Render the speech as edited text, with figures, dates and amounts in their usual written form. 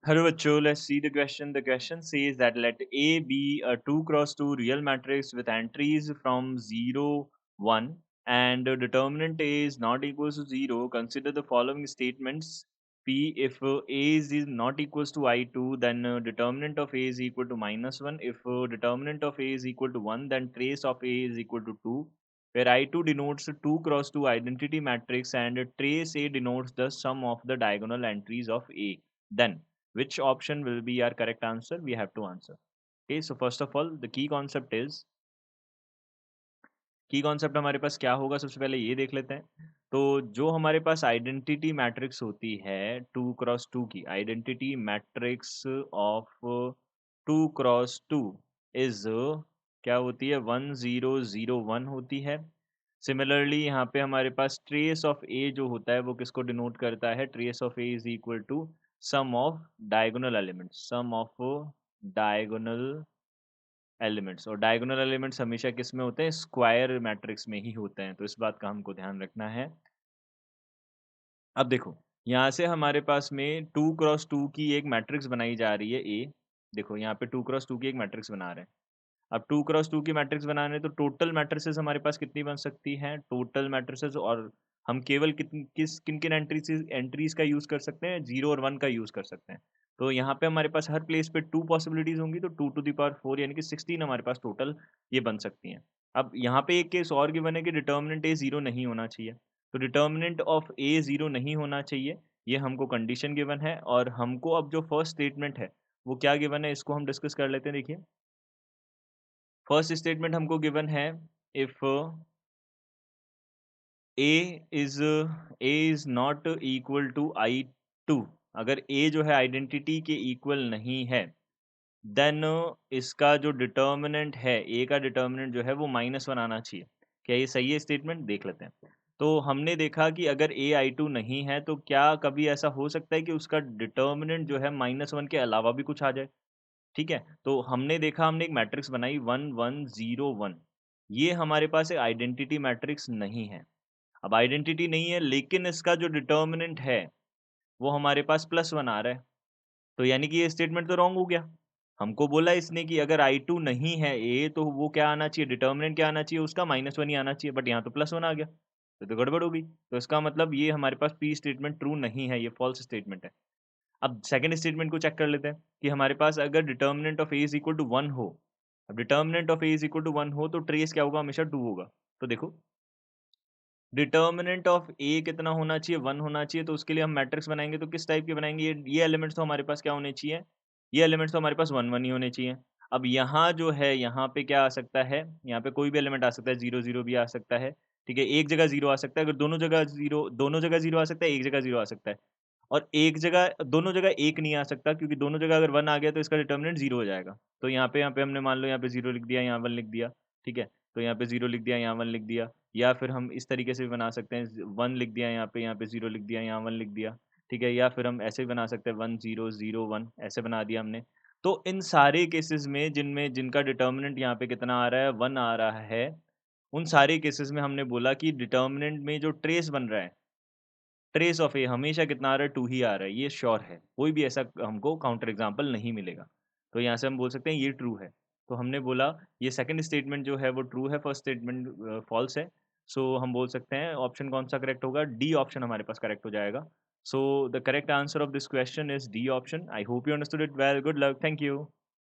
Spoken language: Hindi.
Hello, bachcho. Let's see the question. The question says that let A be a 2 cross 2 real matrix with entries from 0, 1, and the determinant A is not equals to 0. Consider the following statements. P, if A is not equals to I2, then determinant of A is equal to minus 1. If determinant of A is equal to 1, then trace of A is equal to 2, where I2 denotes a 2 cross 2 identity matrix and trace A denotes the sum of the diagonal entries of A. Then which option will be our correct answer? We have to answer. Okay, so first of all, the key concept हमारे पास क्या होगा, सबसे पहले ये देख लेते हैं। तो जो हमारे पास आइडेंटिटी मैट्रिक्स होती है 2 क्रॉस 2 की identity matrix of 2 cross 2 is क्या होती है 1001 होती है। सिमिलरली यहाँ पे हमारे पास ट्रेस ऑफ ए जो होता है वो किसको डिनोट करता है, trace of A is equal to sum of diagonal elements, sum of diagonal elements. और डायगोनल एलिमेंट्स हमेशा किस में होते हैं, स्क्वायर मैट्रिक्स में ही होते हैं, तो इस बात का हमको ध्यान रखना है। अब देखो यहाँ से हमारे पास में 2 क्रॉस 2 की एक मैट्रिक्स बनाई जा रही है ए। देखो यहाँ पे 2 क्रॉस 2 की एक मैट्रिक्स बना रहे हैं। अब 2 क्रॉस 2 की मैट्रिक्स बनाने तो टोटल मैट्रिसेस हमारे पास कितनी बन सकती हैं, टोटल मैट्रिसेस, और हम केवल किन किन एंट्रीज का यूज कर सकते हैं, 0 और 1 का यूज कर सकते हैं। तो यहाँ पे हमारे पास हर प्लेस पे 2 पॉसिबिलिटीज होंगी, तो 2 टू द पावर 4 यानी कि 16 हमारे पास टोटल ये बन सकती हैं। अब यहाँ पे एक केस और गिवन है कि डिटर्मिनेंट ए 0 नहीं होना चाहिए। तो डिटर्मिनेंट ऑफ ए 0 नहीं होना चाहिए, ये हमको कंडीशन गिवन है। और हमको अब जो फर्स्ट स्टेटमेंट है वो क्या गिवन है, इसको हम डिस्कस कर लेते हैं। देखिए फर्स्ट स्टेटमेंट हमको गिवन है, if A is not equal to I2, अगर ए जो है आइडेंटिटी के इक्वल नहीं है, देन इसका जो डिटर्मिनेंट है, ए का डिटर्मिनेंट जो है वो -1 आना चाहिए। क्या ये सही है स्टेटमेंट, देख लेते हैं। तो हमने देखा कि अगर ए I2 नहीं है तो क्या कभी ऐसा हो सकता है कि उसका डिटर्मिनेंट जो है -1 के अलावा भी कुछ आ जाए। ठीक है, तो हमने देखा, हमने एक मैट्रिक्स बनाई 1 1 0 1, ये हमारे पास एक आइडेंटिटी मैट्रिक्स नहीं है। अब आइडेंटिटी नहीं है लेकिन इसका जो डिटर्मिनेंट है वो हमारे पास +1 आ रहा है, तो यानी कि ये स्टेटमेंट तो रॉन्ग हो गया। हमको बोला इसने कि अगर I2 नहीं है ए तो वो क्या आना चाहिए, डिटर्मिनेंट क्या आना चाहिए उसका, -1 ही आना चाहिए, बट यहाँ तो +1 आ गया, तो गड़बड़ हो गई। तो इसका मतलब ये हमारे पास पी स्टेटमेंट ट्रू नहीं है, ये फॉल्स स्टेटमेंट है। अब सेकंड स्टेटमेंट को चेक कर लेते हैं कि हमारे पास अगर determinant of A is equal to 1 हो, अब determinant of A is equal to 1 हो तो ट्रेस क्या होगा, हमेशा 2 होगा। तो देखो डिटर्मिनेंट ऑफ ए कितना होना चाहिए, 1 होना चाहिए, तो उसके लिए हम मैट्रिक्स बनाएंगे तो किस टाइप के बनाएंगे, ये एलिमेंट्स तो हमारे पास क्या होने चाहिए, ये एलिमेंट्स तो हमारे पास 1 1 ही होने चाहिए। अब यहाँ जो है, यहाँ पे क्या आ सकता है, यहाँ पे कोई भी एलिमेंट आ सकता है, 0 0 भी आ सकता है। ठीक है, एक जगह 0 आ सकता है, अगर दोनों जगह 0 आ सकता है, एक जगह 0 आ सकता है। और एक जगह, दोनों जगह 1 नहीं आ सकता, क्योंकि दोनों जगह अगर 1 आ गया तो इसका डिटर्मिनेंट 0 हो जाएगा। तो यहाँ पे हमने मान लो यहाँ पे 0 लिख दिया, यहाँ 1 लिख दिया। ठीक है, तो यहाँ पे 0 लिख दिया, यहाँ 1 लिख दिया। या फिर हम इस तरीके से भी बना सकते हैं, 1 लिख दिया यहाँ पे 0 लिख दिया, यहाँ 1 लिख दिया। ठीक है, या फिर हम ऐसे भी बना सकते हैं 1 0 0 1, ऐसे बना दिया हमने। तो इन सारे केसेस में जिनका डिटर्मिनेंट यहाँ पे कितना आ रहा है, 1 आ रहा है, उन सारे केसेस में हमने बोला कि डिटर्मिनेंट में जो ट्रेस बन रहा है, ट्रेस ऑफ ए हमेशा कितना आ रहा है, 2 ही आ रहा है, ये श्योर है। कोई भी ऐसा हमको काउंटर एग्जांपल नहीं मिलेगा। तो यहाँ से हम बोल सकते हैं ये ट्रू है। तो हमने बोला ये सेकंड स्टेटमेंट जो है वो ट्रू है, फर्स्ट स्टेटमेंट फॉल्स है। सो हम बोल सकते हैं ऑप्शन कौन-सा करेक्ट होगा, डी ऑप्शन हमारे पास करेक्ट हो जाएगा। So the correct answer of this question is D option. I hope you understood it well. Good luck. Thank you.